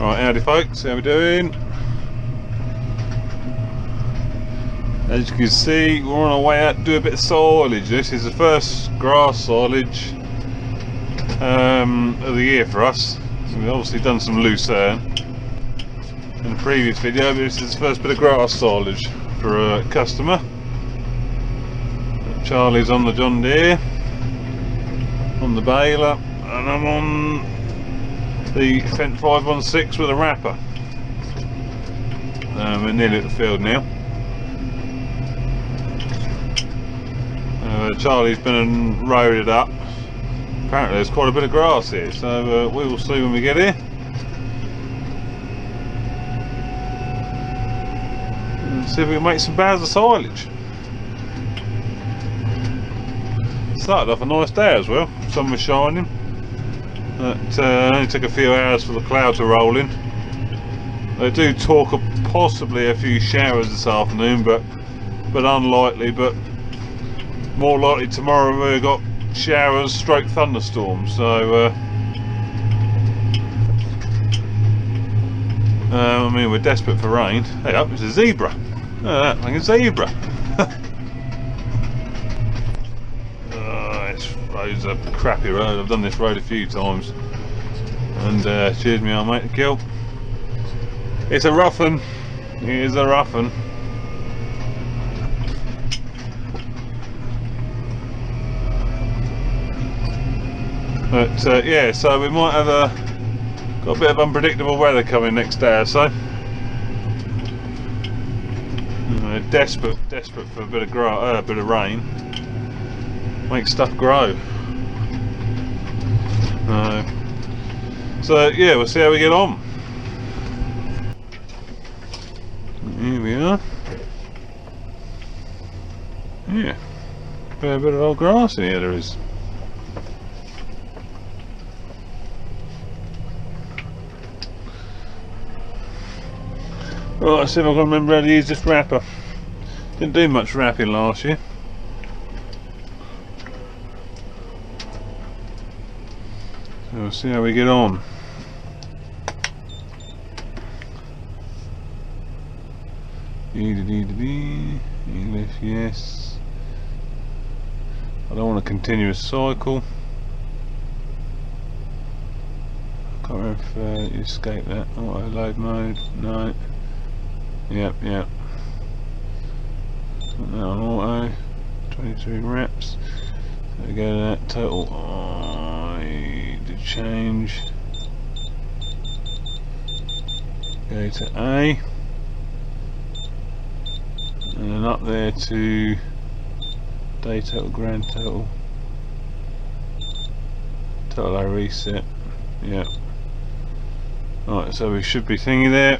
Right, howdy folks, how we doing? As you can see, we're on our way out to do a bit of silage. This is the first grass silage of the year for us. So we've obviously done some lucerne in the previous video, but this is the first bit of grass silage for a customer. Charlie's on the John Deere, on the baler, and I'm on the Fendt 516 with a wrapper. We're nearly at the field now. Charlie's been and rode it up. Apparently there's quite a bit of grass here, so we will see when we get here. And see if we can make some bales of silage. Started off a nice day as well. Sun was shining. It only took a few hours for the cloud to roll in. They do talk of possibly a few showers this afternoon, but unlikely. But more likely tomorrow we've got showers stroke thunderstorms. So I mean, we're desperate for rain. Hey up, it's a zebra. Oh, that thing is a zebra. It's a crappy road. I've done this road a few times, and cheers me, I'll make the kill. It's a rough one. It is a rough one. But yeah, so we might have got a bit of unpredictable weather coming next day or so. Desperate for a bit of rain. Make stuff grow. So yeah, we'll see how we get on. Here we are. Yeah, fair bit of old grass in here there is. Right, let's see if I can remember how to use this wrapper. Didn't do much wrapping last year. So we'll see how we get on. English, yes. I don't want a continuous cycle. Can't remember if you escape that. Auto load mode, no. Yep. Now on auto, 23 reps. So we go to that total. To change. Go to A. And then up there to day total, grand total. Total I reset. Yep. Right, so we should be thingy there.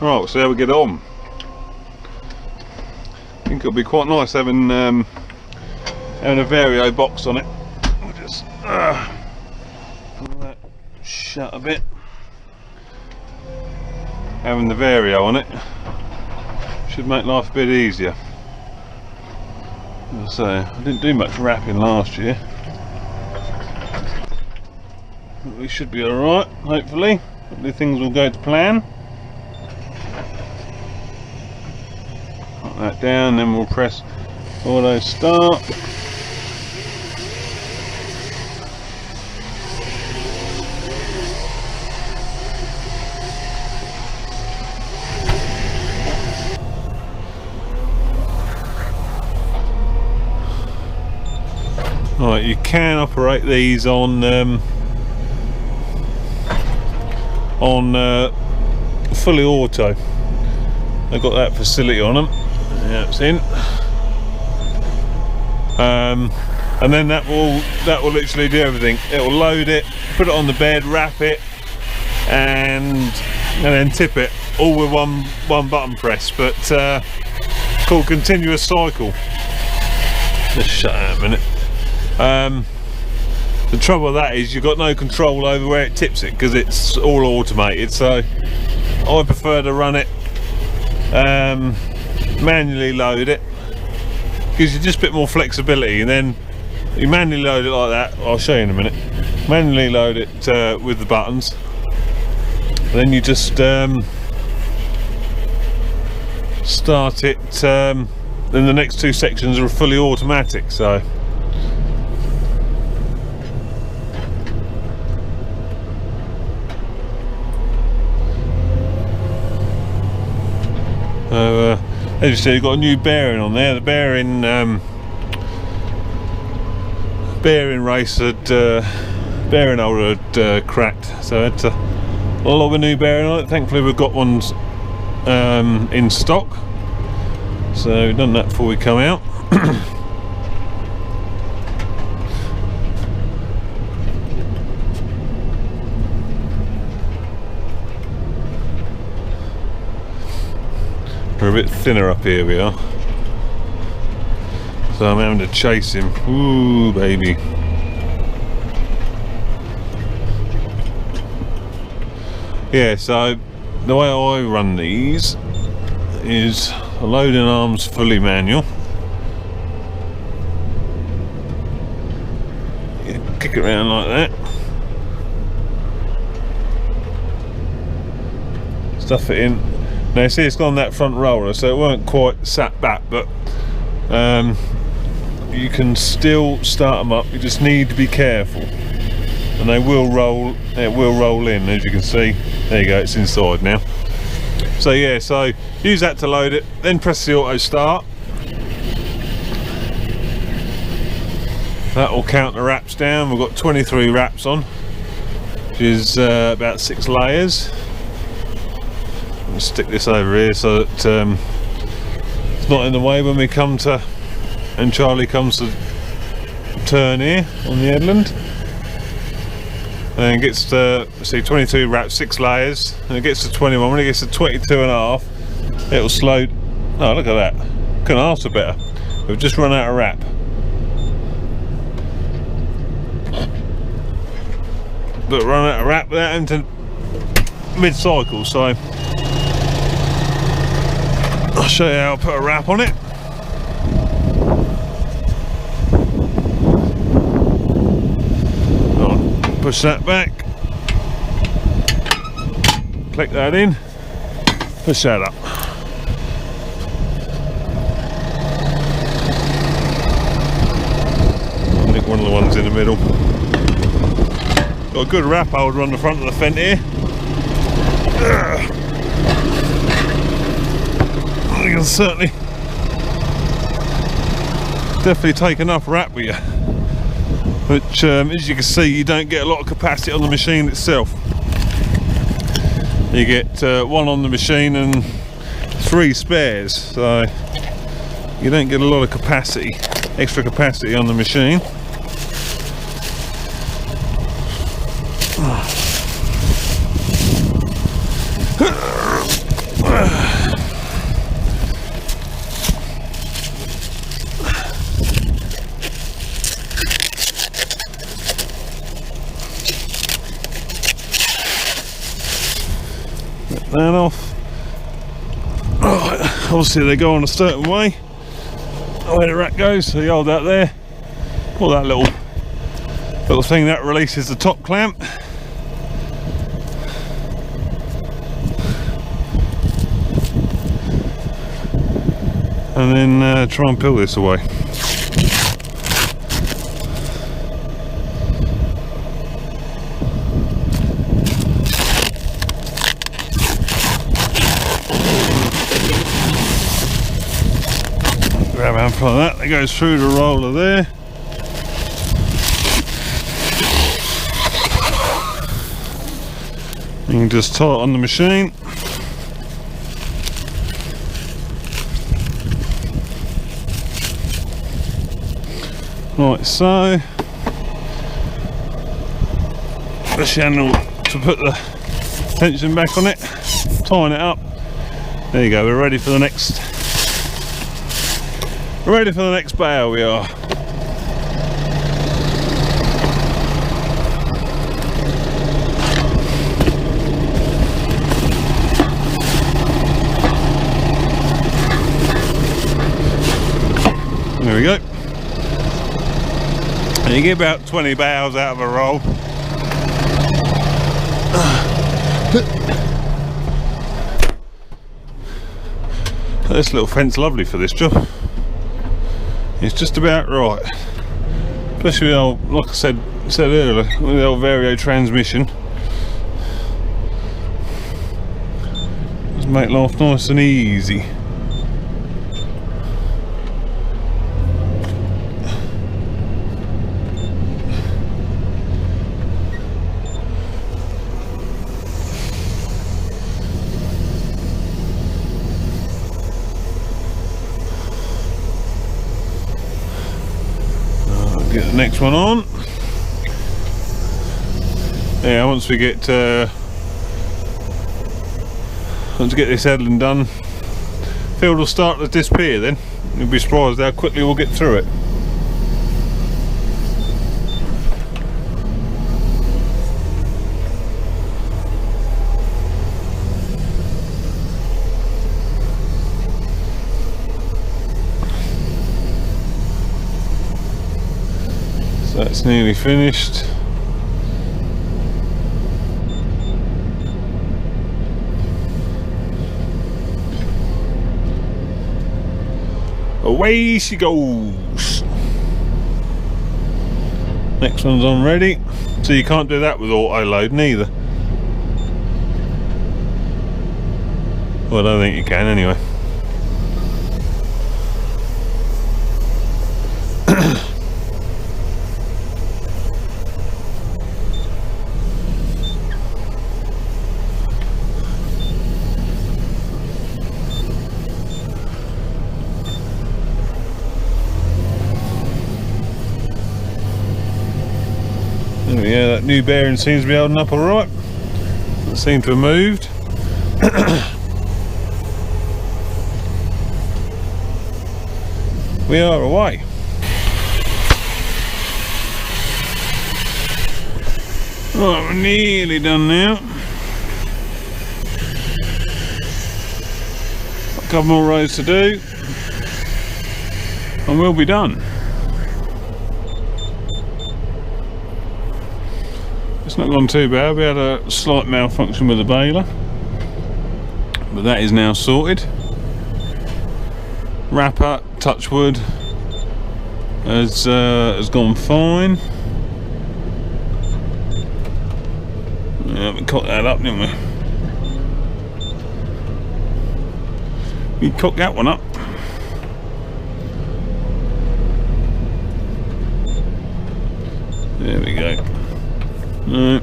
Right, we'll see how we get on. I think it'll be quite nice having a vario box on it. We'll just pull that shut a bit. Having the vario on it should make life a bit easier. As I say, I didn't do much wrapping last year. But we should be alright, hopefully. Hopefully things will go to plan. Put that down, then we'll press auto start. Right, you can operate these on fully auto. They've got that facility on them. Yeah, it's in. And then that will literally do everything. It will load it, put it on the bed, wrap it, and then tip it, all with one button press. But it's called continuous cycle. Just shut out a minute. The trouble with that is you've got no control over where it tips it because it's all automated, so I prefer to run it manually load it, gives you just a bit more flexibility, and then you manually load it like that. I'll show you in a minute. manually load it with the buttons. Then you just start it. Then the next two sections are fully automatic, so as you see, you've got a new bearing on there. The bearing race had bearing holder had cracked, so it's a lot of a new bearing on it. Thankfully we've got ones in stock, so we've done that before we come out. We're a bit thinner up here, we are, so I'm having to chase him. Ooh baby. Yeah, so the way I run these is the loading arm's fully manual. You kick it around like that, stuff it in. Now you see it's got on that front roller, so it weren't quite sat back, but you can still start them up. You just need to be careful, and they will roll. It will roll in, as you can see. There you go, it's inside now. So yeah, so use that to load it, then press the auto start. That will count the wraps down. We've got 23 wraps on, which is about 6 layers. I'll stick this over here so that it's not in the way when we come to, and Charlie comes to turn here on the headland. And it gets to, see, 22 wraps, 6 layers, and it gets to 21. When it gets to 22 and a half, it'll slow. Oh, look at that. Couldn't ask for better. We've just run out of wrap. But run out of wrap without into mid-cycle, so I'll show you how I put a wrap on it. Push that back, click that in, push that up. I think one of the ones in the middle. Got a good wrap holder on the front of the Fendt here. You can certainly definitely take enough wrap with you. Which, as you can see, you don't get a lot of capacity on the machine itself. You get one on the machine and 3 spares, so you don't get a lot of capacity, extra capacity on the machine. That off. Right, obviously they go on a certain way, the way the rack goes, so you hold that there, pull that little thing, that releases the top clamp, and then try and peel this away. Grab a handful of that goes through the roller there. You can just tie it on the machine. Like so. Push the handle to put the tension back on it, tying it up. There you go, we're ready for the next. Ready for the next bale, we are. There we go. And you get about 20 bales out of a roll. This little fence lovely for this job. It's just about right, especially with the old, like I said earlier, with the old Vario transmission. Just make life nice and easy. Get the next one on. Yeah, once we get this headland done, field will start to disappear. Then you'll be surprised how quickly we'll get through it. That's nearly finished. Away she goes. Next one's on ready. So you can't do that with auto load neither. Well, I don't think you can anyway. Yeah, that new bearing seems to be holding up alright. Doesn't seem to have moved. We are away. Right, we're nearly done now. A couple more rows to do, and we'll be done. It's not gone too bad. We had a slight malfunction with the baler, but that is now sorted. Wrapper, touch wood, has gone fine. Yeah, we cocked that up, didn't we? We cocked that one up. There we go. Right.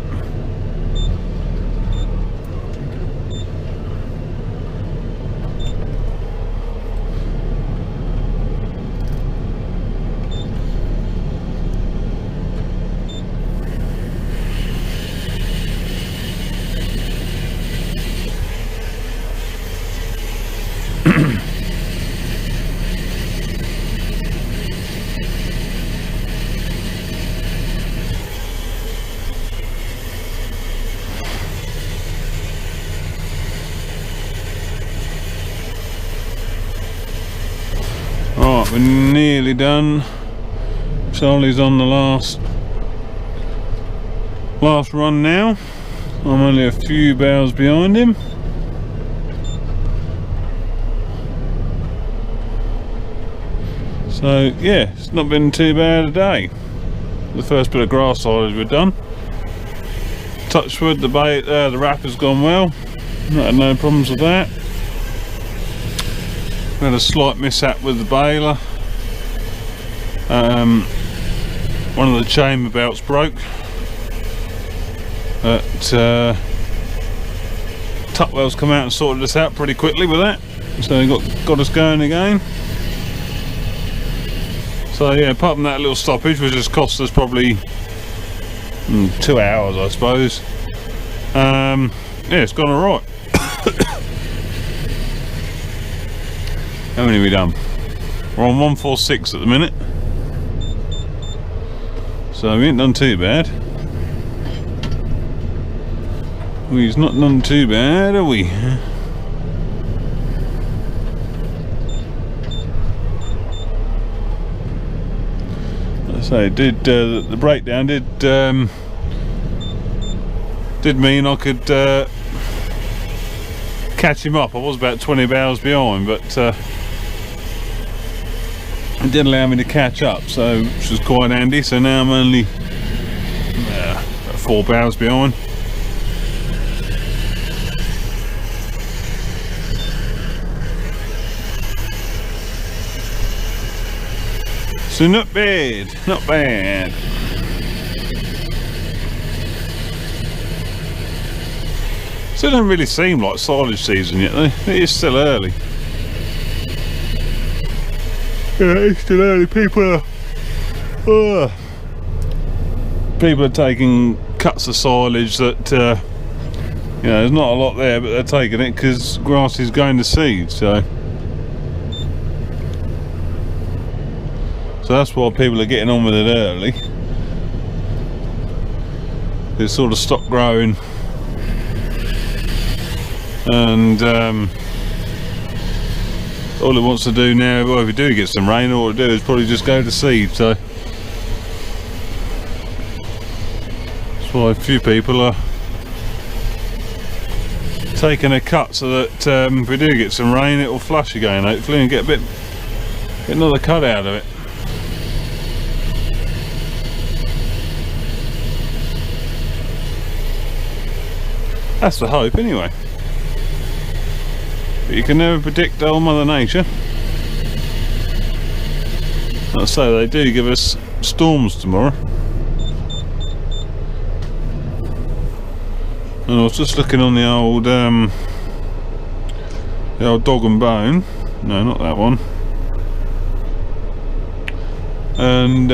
Right, we're nearly done. Charlie's on the last run now. I'm only a few bales behind him. So yeah, it's not been too bad a day. The first bit of grass silage we're done. Touch wood, the wrapper's gone well. Not had no problems with that. We had a slight mishap with the baler. One of the chamber belts broke. But Tutwell's come out and sorted us out pretty quickly with that. So he got us going again. So yeah, apart from that little stoppage, which has cost us probably 2 hours, I suppose. Yeah, it's gone alright. How many have we done? We're on 146 at the minute. So we ain't done too bad. We've not done too bad, have we? So it did, the breakdown did did mean I could catch him up. I was about 20 bales behind, but it did allow me to catch up, so which was quite handy. So now I'm only about 4 bales behind. So not bad, not bad. Still don't really seem like silage season yet though. It is still early. Yeah, it's still early. People are taking cuts of silage that you know, there's not a lot there, but they're taking it because grass is going to seed. So that's why people are getting on with it early. It sort of stopped growing, and all it wants to do now, well, if you do get some rain, all it'll do is probably just go to seed. So that's why a few people are taking a cut so that if we do get some rain, it will flush again, hopefully, and get another cut out of it. That's the hope, anyway. But you can never predict old Mother Nature. Like I say, they do give us storms tomorrow. And I was just looking on the old Dog and Bone. No, not that one. And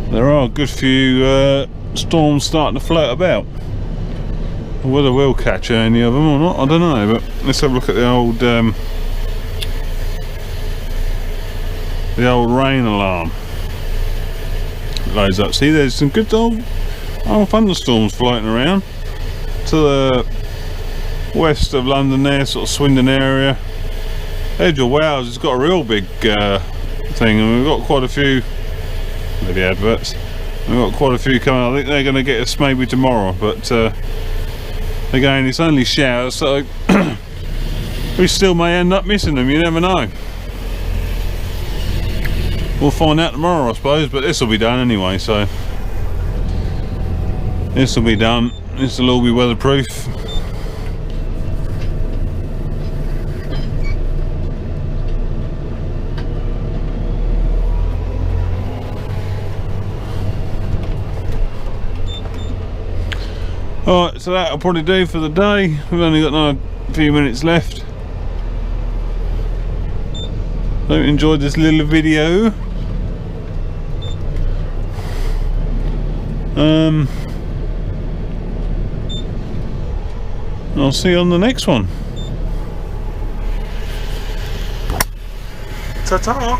there are a good few storms starting to float about. Whether we'll catch any of them or not, I don't know. But let's have a look at the old rain alarm. It loads up. See, there's some good old thunderstorms floating around to the west of London there, sort of Swindon area. Edge of Wales has got a real big thing, and we've got quite a few. The adverts. We've got quite a few coming. I think they're going to get us maybe tomorrow, but again, it's only showers, so we still may end up missing them. You never know. We'll find out tomorrow, I suppose. But this will be done anyway, so this will be done. This will all be weatherproof. Alright, so that'll probably do for the day. We've only got another few minutes left. Hope you enjoyed this little video. I'll see you on the next one. Ta-ta!